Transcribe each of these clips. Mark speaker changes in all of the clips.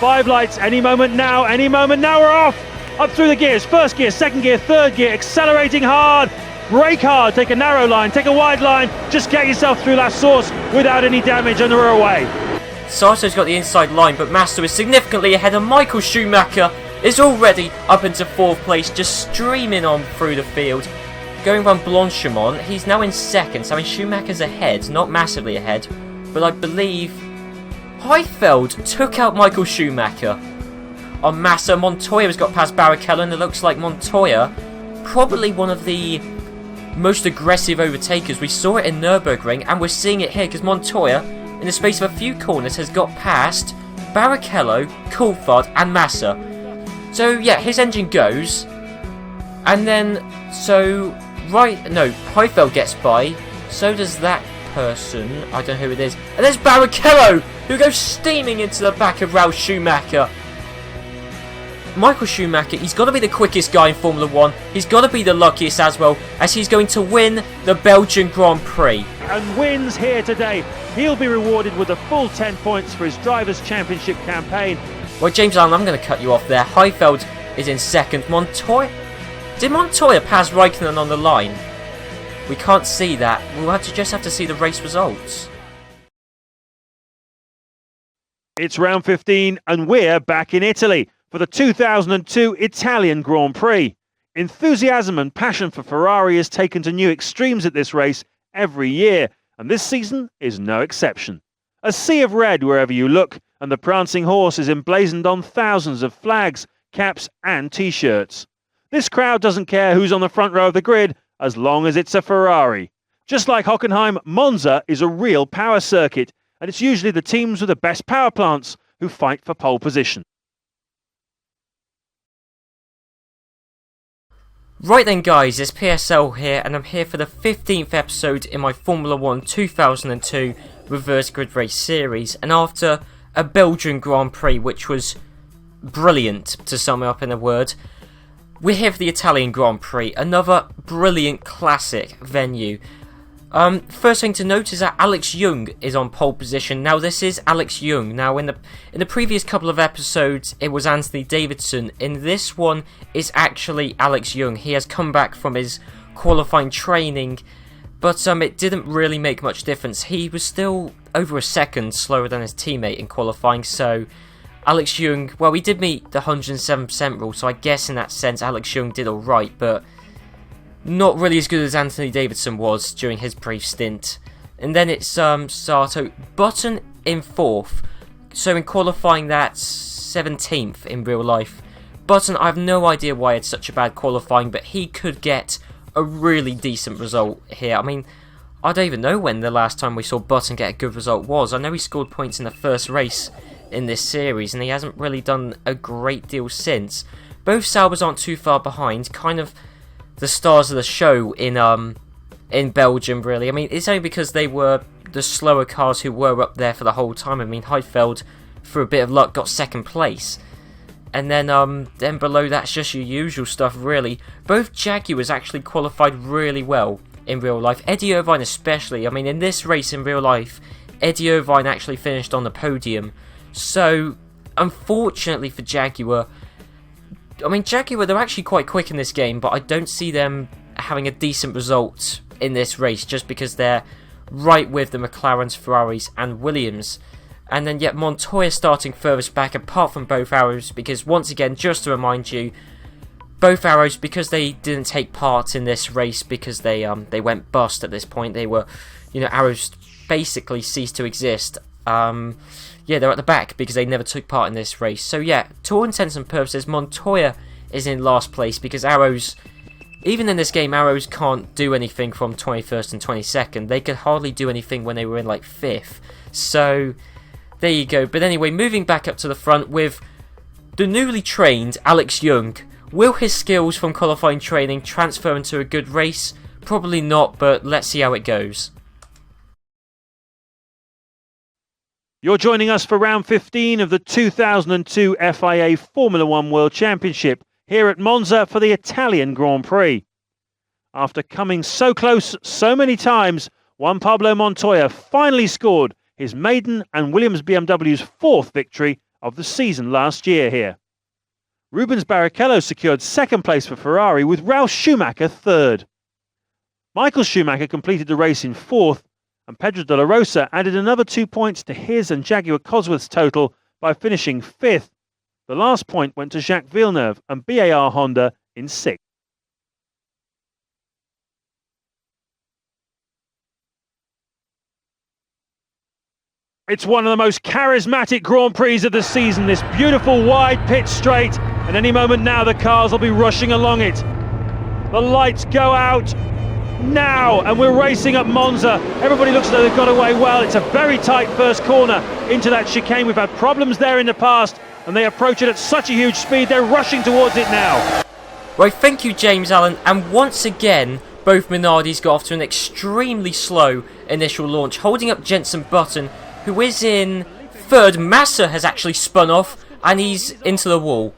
Speaker 1: 5 lights, any moment now, we're off! Up through the gears, first gear, second gear, third gear, accelerating hard, brake hard, take a narrow line, take a wide line, just get yourself through that source without any damage and we're away.
Speaker 2: Sato's got the inside line, but Massa is significantly ahead, and Michael Schumacher is already up into 4th place, just streaming on through the field. Going around Blanchimont, he's now in 2nd, so I mean Schumacher's ahead, not massively ahead, but I believe Heifeld took out Michael Schumacher. On Massa, Montoya's got past Barrichello, and it looks like Montoya, probably one of the most aggressive overtakers. We saw it in Nürburgring, and we're seeing it here, because Montoya, in the space of a few corners, has got past Barrichello, Coulthard, and Massa. So yeah, his engine goes, and then, Heifeld gets by, so does that person, I don't know who it is, and there's Barrichello, who goes steaming into the back of Ralf Schumacher. Michael Schumacher, he's got to be the quickest guy in Formula 1, he's got to be the luckiest as well, as he's going to win the Belgian Grand Prix.
Speaker 1: And wins here today. He'll be rewarded with a full 10 points for his Drivers' Championship campaign.
Speaker 2: Well, James Allen, I'm going to cut you off there. Heifeld is in 2nd. Montoya? Did Montoya pass Raikkonen on the line? We can't see that. We'll just have to see the race results.
Speaker 1: It's round 15 and we're back in Italy for the 2002 Italian Grand Prix. Enthusiasm and passion for Ferrari is taken to new extremes at this race every year, and this season is no exception. A sea of red wherever you look, and the prancing horse is emblazoned on thousands of flags, caps and t-shirts. This crowd doesn't care who's on the front row of the grid as long as it's a Ferrari. Just like Hockenheim, Monza is a real power circuit, and it's usually the teams with the best power plants who fight for pole position.
Speaker 2: Right then guys, it's PSL here, and I'm here for the 15th episode in my Formula 1 2002 Reverse Grid Race series, and after a Belgian Grand Prix which was brilliant, to sum it up in a word, we're here for the Italian Grand Prix, another brilliant classic venue. First thing to note is that Alex Young is on pole position. Now this is Alex Young. Now in the previous couple of episodes it was Anthony Davidson. In this one it's actually Alex Young. He has come back from his qualifying training, but it didn't really make much difference. He was still over a second slower than his teammate in qualifying, so Alex Young, well, we did meet the 107% rule, so I guess in that sense Alex Young did alright, but not really as good as Anthony Davidson was during his brief stint. And then it's Sato. Button in 4th. So in qualifying that's 17th in real life. Button, I have no idea why it's such a bad qualifying, but he could get a really decent result here. I mean, I don't even know when the last time we saw Button get a good result was. I know he scored points in the first race in this series, and he hasn't really done a great deal since. Both Saubers aren't too far behind, kind of the stars of the show in Belgium, really. I mean, it's only because they were the slower cars who were up there for the whole time. I mean, Heifeld, for a bit of luck, got 2nd place. And then below that's just your usual stuff, really. Both Jaguars actually qualified really well in real life. Eddie Irvine especially. I mean, in this race in real life, Eddie Irvine actually finished on the podium. So, unfortunately for Jaguar, I mean, Jaguar, they're actually quite quick in this game, but I don't see them having a decent result in this race just because they're right with the McLarens, Ferraris and Williams. And then yet Montoya starting furthest back apart from both arrows, because once again, just to remind you, both arrows, because they didn't take part in this race because they went bust at this point, they were, arrows basically ceased to exist. Yeah, they're at the back because they never took part in this race. So yeah, to all intents and purposes, Montoya is in last place because arrows, even in this game, arrows can't do anything from 21st and 22nd. They could hardly do anything when they were in like 5th. So there you go. But anyway, moving back up to the front with the newly trained Alex Young. Will his skills from qualifying training transfer into a good race? Probably not, but let's see how it goes.
Speaker 1: You're joining us for round 15 of the 2002 FIA Formula 1 World Championship here at Monza for the Italian Grand Prix. After coming so close so many times, Juan Pablo Montoya finally scored his maiden and Williams BMW's 4th victory of the season last year here. Rubens Barrichello secured second place for Ferrari, with Ralf Schumacher third. Michael Schumacher completed the race in fourth, and Pedro de la Rosa added another 2 points to his and Jaguar Cosworth's total by finishing fifth. The last point went to Jacques Villeneuve and BAR Honda in sixth. It's one of the most charismatic Grand Prix of the season, this beautiful wide pit straight, and any moment now the cars will be rushing along it. The lights go out now, and we're racing at Monza. Everybody looks as though they've got away well. It's a very tight first corner into that chicane. We've had problems there in the past, and they approach it at such a huge speed. They're rushing towards it now.
Speaker 2: Right, thank you, James Allen. And once again, both Minardis got off to an extremely slow initial launch, holding up Jenson Button, who is in third. Massa has actually spun off, and he's into the wall.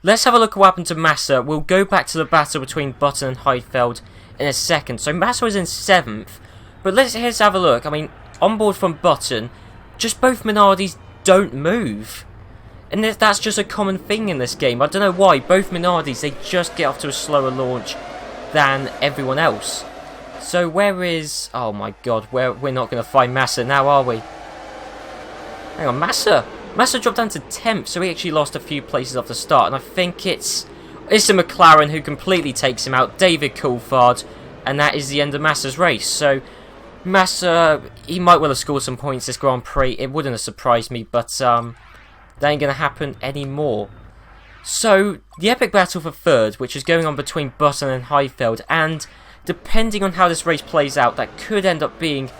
Speaker 2: Let's have a look at what happened to Massa. We'll go back to the battle between Button and Heidfeld in a second. So Massa was in seventh, but let's have a look. I mean, on board from Button, just both Minardis don't move. And that's just a common thing in this game. I don't know why. Both Minardis, they just get off to a slower launch than everyone else. So where is... Oh my god, we're not going to find Massa now, are we? Hang on, Massa dropped down to 10th, so he actually lost a few places off the start. And I think it's a McLaren who completely takes him out, David Coulthard. And that is the end of Massa's race. So Massa, he might well have scored some points this Grand Prix. It wouldn't have surprised me, but that ain't going to happen anymore. So, the epic battle for third, which is going on between Button and Heidfeld, and depending on how this race plays out, that could end up being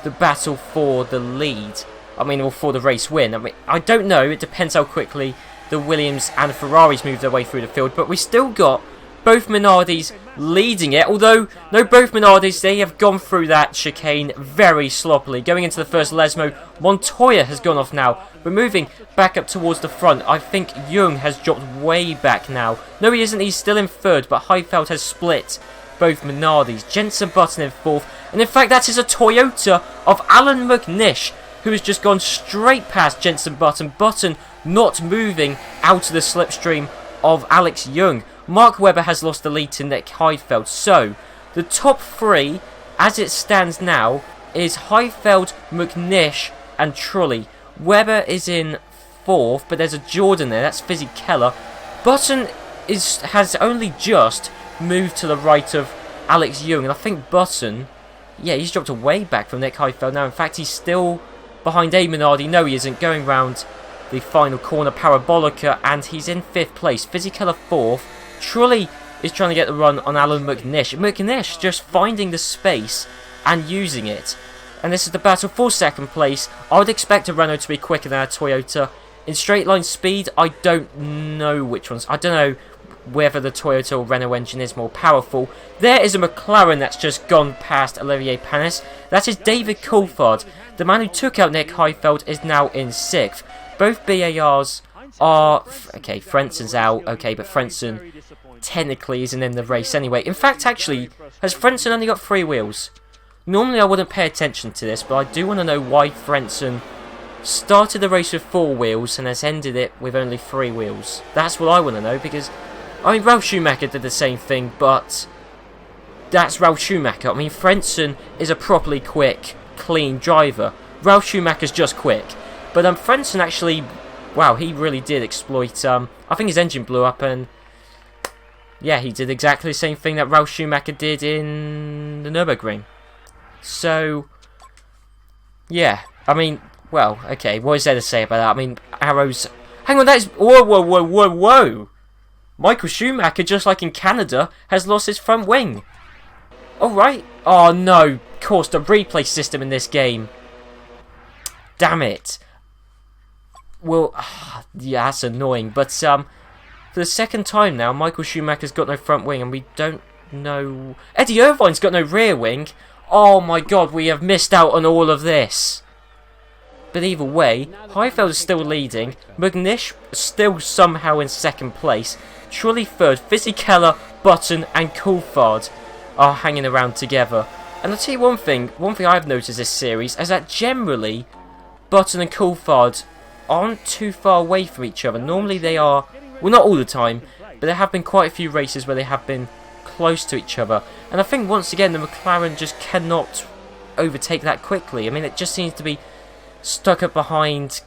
Speaker 2: the battle for the lead. I mean, or for the race win. I mean, I don't know. It depends how quickly the Williams and Ferraris move their way through the field. But we still got both Minardis leading it. Although, no, both Minardis, they have gone through that chicane very sloppily. Going into the first Lesmo, Montoya has gone off now. We're moving back up towards the front. I think Jung has dropped way back now. No, he isn't. He's still in third, but Heidfeld has split both Minardis. Jenson Button in fourth. And in fact, that is a Toyota of Alan McNish, who has just gone straight past Jenson Button. Button not moving out of the slipstream of Alex Jung. Mark Webber has lost the lead to Nick Heidfeld. So, the top three, as it stands now, is Heidfeld, McNish, and Trulli. Webber is in fourth, but there's a Jordan there. That's Fizzy Keller. Button has only just moved to the right of Alex Jung, and I think Button, yeah, he's dropped away back from Nick Heidfeld now. In fact, he's still behind A. Minardi. No, he isn't. Going round the final corner, Parabolica, and he's in fifth place. Fizzy Keller fourth. Trulli is trying to get the run on Alan McNish. McNish just finding the space and using it. And this is the battle for second place. I would expect a Renault to be quicker than a Toyota. In straight line speed, I don't know which ones. I don't know whether the Toyota or Renault engine is more powerful. There is a McLaren that's just gone past Olivier Panis. That is David Coulthard. The man who took out Nick Heidfeld is now in sixth. Both BARs are... Okay, Frenson's out. Okay, but Frenson technically isn't in the race anyway. In fact, actually, has Frenson only got 3 wheels? Normally I wouldn't pay attention to this, but I do want to know why Frenson started the race with 4 wheels and has ended it with only 3 wheels. That's what I want to know, because... I mean, Ralf Schumacher did the same thing, but... That's Ralf Schumacher. I mean, Frenson is a properly quick, clean driver. Ralf Schumacher's just quick. But Frenson actually... Wow, he really did exploit... I think his engine blew up and... Yeah, he did exactly the same thing that Ralf Schumacher did in the Nürburgring. So... Yeah, I mean... Well, okay, what is there to say about that? I mean, arrows... Hang on, that is... Whoa, whoa, whoa, whoa, whoa! Michael Schumacher, just like in Canada, has lost his front wing. Alright. Oh, no. Of course, the replay system in this game. Damn it. Well, yeah, that's annoying. But, for the second time now, Michael Schumacher's got no front wing, and we don't know... Eddie Irvine's got no rear wing. Oh, my God, we have missed out on all of this. But either way, Heidfeld is still leading. McNish still somehow in second place. Trulli third. Fizzy Keller, Button, and Coulthard are hanging around together. And I'll tell you one thing I've noticed this series is that generally Button and Coulthard aren't too far away from each other. Normally they are, well, not all the time, but there have been quite a few races where they have been close to each other. And I think once again the McLaren just cannot overtake that quickly. I mean, it just seems to be stuck up behind.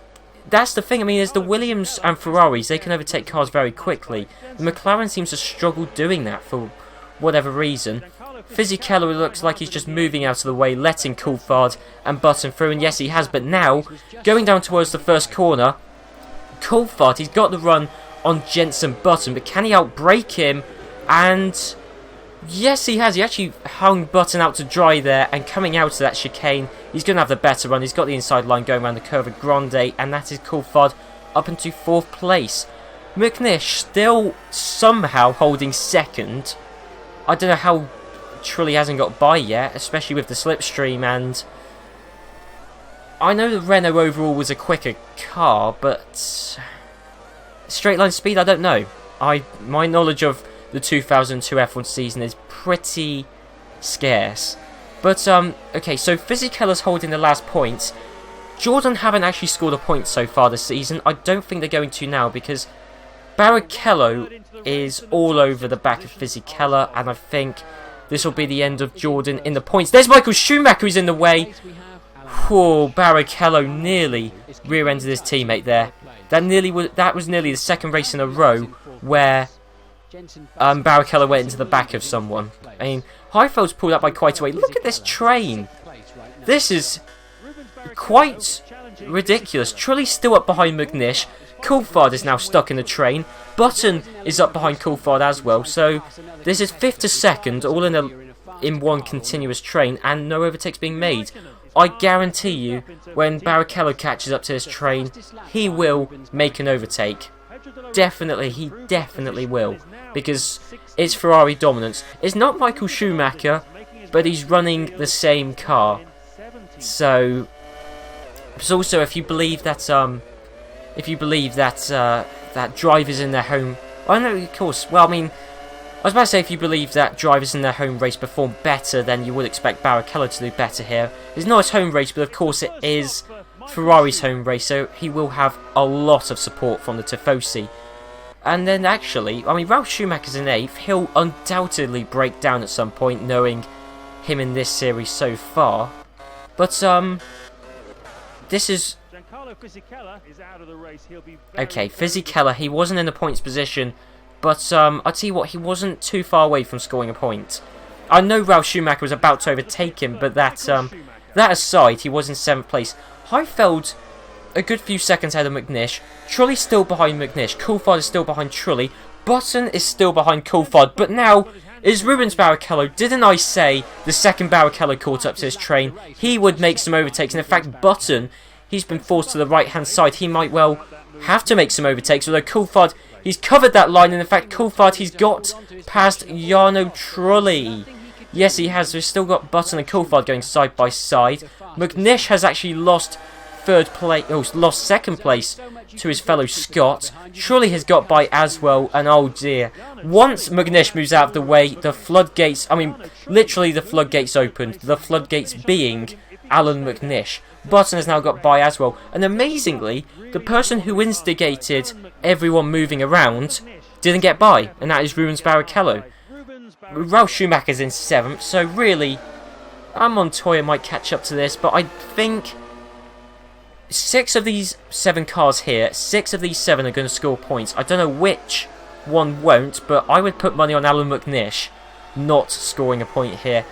Speaker 2: That's the thing. I mean, there's the Williams and Ferraris. They can overtake cars very quickly. The McLaren seems to struggle doing that for whatever reason. Fisichella looks like he's just moving out of the way, letting Coulthard and Button through, and yes, he has. But now, going down towards the first corner, Coulthard, he's got the run on Jenson Button, but can he outbrake him? And yes, he has. He actually hung Button out to dry there, and coming out of that chicane, he's going to have the better run. He's got the inside line going around the curve of Grande, and that is Coulthard up into 4th place. McNish still somehow holding 2nd. I don't know how Trulli hasn't got by yet, especially with the slipstream, and I know the Renault overall was a quicker car, but straight line speed, I don't know. My knowledge of the 2002 F1 season is pretty scarce. But, okay, so Fisichella's holding the last points. Jordan haven't actually scored a point so far this season. I don't think they're going to now, because Barrichello is all over the back of Fisichella, and I think this will be the end of Jordan in the points. There's Michael Schumacher who's in the way. Whoa, Barrichello nearly rear-ended his teammate there. That was nearly the 2nd race in a row where Barrichello went into the back of someone. I mean, Heifeld's pulled up by quite a way. Look at this train. This is quite ridiculous. Trulli's still up behind McNish. Coulthard is now stuck in the train. Button is up behind Coulthard as well. So this is 5th to 2nd, all in one continuous train, and no overtakes being made. I guarantee you, when Barrichello catches up to this train, he will make an overtake. Definitely, he definitely will, because it's Ferrari dominance. It's not Michael Schumacher, but he's running the same car. So, also if you believe that that drivers in their home, I know, of course. Well, I mean, I was about to say if you believe that drivers in their home race perform better, then you would expect Barrichello to do better here. It's not his home race, but of course it is Ferrari's home race, so he will have a lot of support from the tifosi. And then actually, I mean, Ralf Schumacher's in 8th. He'll undoubtedly break down at some point, knowing him in this series so far. But this is okay. Fisichella, he wasn't in the points position, but I'll tell you what, he wasn't too far away from scoring a point. I know Ralf Schumacher was about to overtake him, but that aside, he was in 7th place. Heifeld a good few seconds ahead of McNish. Trulli's still behind McNish. Coulthard is still behind Trulli. Button is still behind Coulthard, but now is Rubens Barrichello. Didn't I say the second Barrichello caught up to his train, he would make some overtakes? And in fact, Button, he's been forced to the right-hand side. He might well have to make some overtakes, although Coulthard, he's covered that line, and in fact, Coulthard, he's got past Jarno Trulli. Yes, he has. We've still got Button and Coulthard going side by side. McNish has actually lost lost 2nd place to his fellow Scot. Trulli has got by as well, and oh dear. Once McNish moves out of the way, the floodgates, I mean, literally the floodgates opened. The floodgates being Alan McNish. Button has now got by as well. And amazingly, the person who instigated everyone moving around didn't get by, and that is Rubens Barrichello. Ralf Schumacher's in 7th, so really, Montoya might catch up to this, but I think 6 of these 7 cars here, 6 of these 7 are going to score points. I don't know which one won't, but I would put money on Alan McNish not scoring a point here.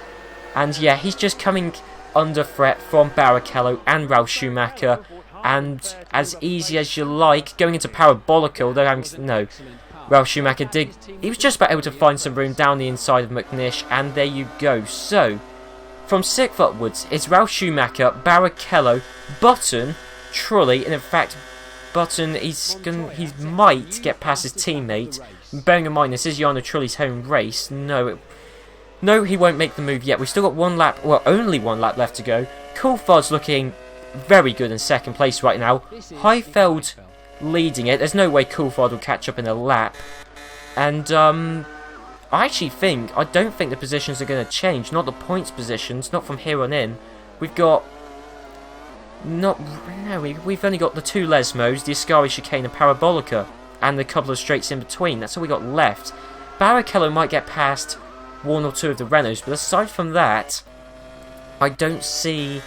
Speaker 2: And yeah, he's just coming under threat from Barrichello and Ralf Schumacher, and as easy as you like, going into Parabolica, although no, Ralf Schumacher he was just about able to find some room down the inside of McNish, and there you go. So, from 6th upwards, it's Ralf Schumacher, Barrichello, Button, Trulli, and in fact, Button, he might get past his teammate. Bearing in mind, this is Jarno Trulli's home race. No, he won't make the move yet. We've still got only one lap left to go. Coulthard's looking very good in 2nd place right now. Heifeld leading it. There's no way Coulthard will catch up in a lap. And I don't think the positions are going to change. Not the points positions, not from here on in. We've got Not... No, we've only got the two Lesmos, the Ascari Chicane and Parabolica, and the couple of straights in between. That's all we got left. Barrichello might get past one or two of the Renaults, but aside from that, I don't see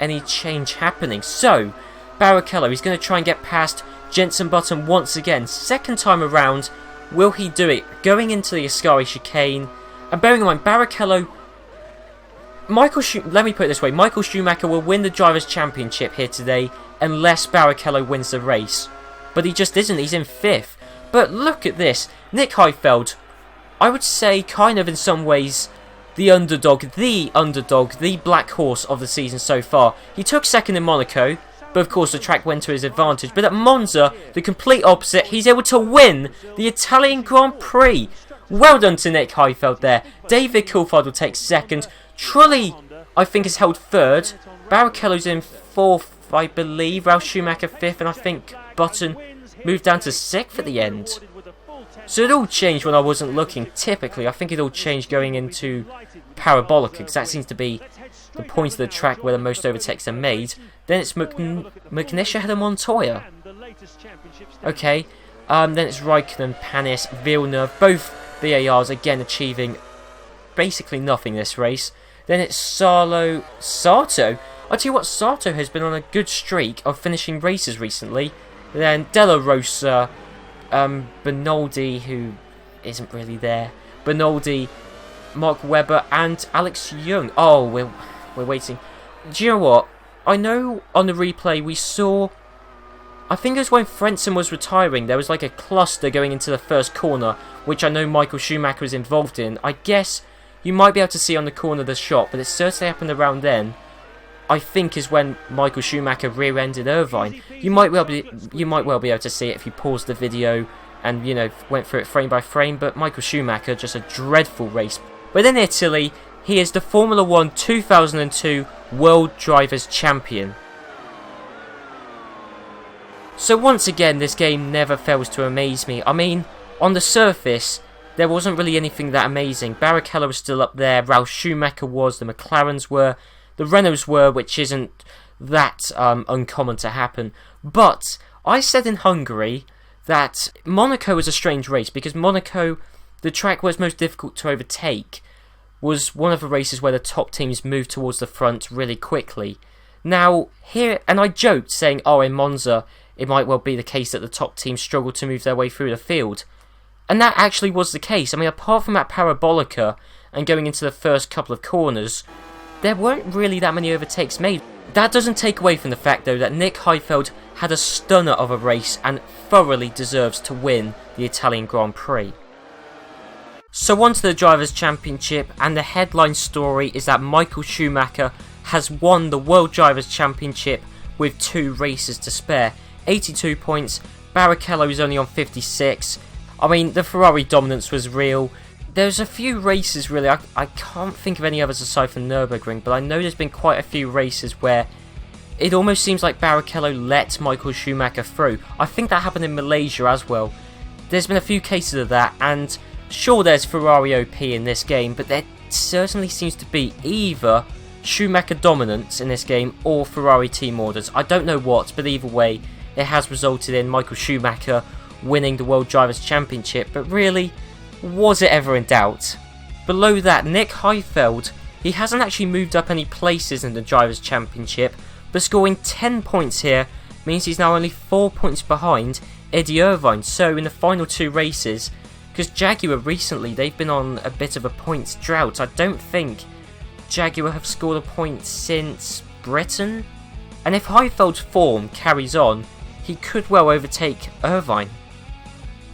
Speaker 2: any change happening. So, Barrichello, he's going to try and get past Jenson Button once again. Second time around, will he do it? Going into the Ascari Chicane, and bearing in mind, Barrichello... let me put it this way, Michael Schumacher will win the Drivers' Championship here today unless Barrichello wins the race. But he just isn't, he's in 5th. But look at this, Nick Heidfeld, I would say kind of in some ways the underdog, the black horse of the season so far. He took 2nd in Monaco, but of course the track went to his advantage. But at Monza, the complete opposite, he's able to win the Italian Grand Prix. Well done to Nick Heidfeld there. David Coulthard will take 2nd. Trulli, I think, is held 3rd. Barrichello's in 4th, I believe. Ralf Schumacher 5th, and I think Button moved down to 6th at the end. So it all changed when I wasn't looking. Typically, I think it all changed going into Parabolica, because that seems to be the point of the track where the most overtakes are made. Then it's McNish ahead of Montoya. Okay, then it's Raikkonen, Panis, Villeneuve, both VARs again achieving basically nothing this race. Then it's Sato. I'll tell you what, Sato has been on a good streak of finishing races recently. Then Della Rosa, Bernaldi, who isn't really there, Bernaldi, Mark Webber, and Alex Young. Oh, we're waiting. Do you know what? I know on the replay we saw, I think it was when Frentzen was retiring, there was like a cluster going into the first corner, which I know Michael Schumacher was involved in. I guess you might be able to see on the corner of the shot, but it certainly happened around then. I think is when Michael Schumacher rear-ended Irvine. You might well be able to see it if you paused the video and, you know, went through it frame by frame. But Michael Schumacher, just a dreadful race. But in Italy, he is the Formula 1 2002 World Drivers' Champion. So once again, this game never fails to amaze me. I mean, on the surface, there wasn't really anything that amazing. Barrichello was still up there, Ralf Schumacher was, the McLarens were, the Renaults were, which isn't that uncommon to happen. But I said in Hungary that Monaco was a strange race, because Monaco, the track where it's most difficult to overtake, was one of the races where the top teams moved towards the front really quickly. Now, here, and I joked saying, oh, in Monza, it might well be the case that the top teams struggled to move their way through the field. And that actually was the case. I mean, apart from that Parabolica and going into the first couple of corners, there weren't really that many overtakes made. That doesn't take away from the fact, though, that Nick Heidfeld had a stunner of a race and thoroughly deserves to win the Italian Grand Prix. So on to the Drivers' Championship, and the headline story is that Michael Schumacher has won the World Drivers' Championship with 2 races to spare. 82 points, Barrichello is only on 56. I mean, the Ferrari dominance was real. There's a few races, really, I can't think of any others aside from Nürburgring, but I know there's been quite a few races where it almost seems like Barrichello let Michael Schumacher through. I think that happened in Malaysia as well. There's been a few cases of that, and sure, there's Ferrari OP in this game, but there certainly seems to be either Schumacher dominance in this game or Ferrari team orders. I don't know what, but either way, it has resulted in Michael Schumacher winning the World Drivers' Championship, but really, was it ever in doubt? Below that, Nick Heidfeld, he hasn't actually moved up any places in the Drivers' Championship, but scoring 10 points here means he's now only 4 points behind Eddie Irvine. So in the final 2 races, because Jaguar recently, they've been on a bit of a points drought. I don't think Jaguar have scored a point since Britain. And if Heidfeld's form carries on, he could well overtake Irvine.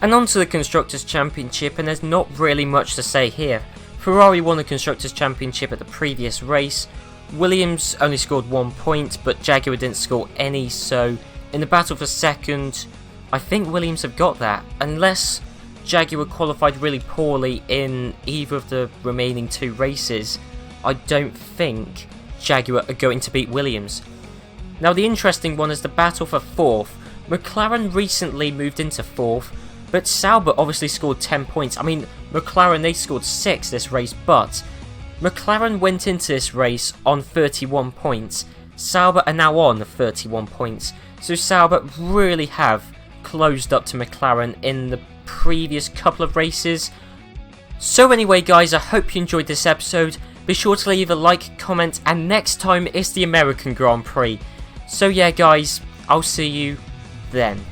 Speaker 2: And on to the Constructors' Championship, and there's not really much to say here. Ferrari won the Constructors' Championship at the previous race. Williams only scored 1 point, but Jaguar didn't score any, so in the battle for second, I think Williams have got that. Unless Jaguar qualified really poorly in either of the remaining 2 races, I don't think Jaguar are going to beat Williams. Now the interesting one is the battle for 4th. McLaren recently moved into 4th, but Sauber obviously scored 10 points. I mean, McLaren, they scored 6 this race, but McLaren went into this race on 31 points. Sauber are now on 31 points, so Sauber really have closed up to McLaren in the previous couple of races. So anyway guys, I hope you enjoyed this episode. Be sure to leave a like, comment, and next time is the American Grand Prix. So yeah guys, I'll see you then.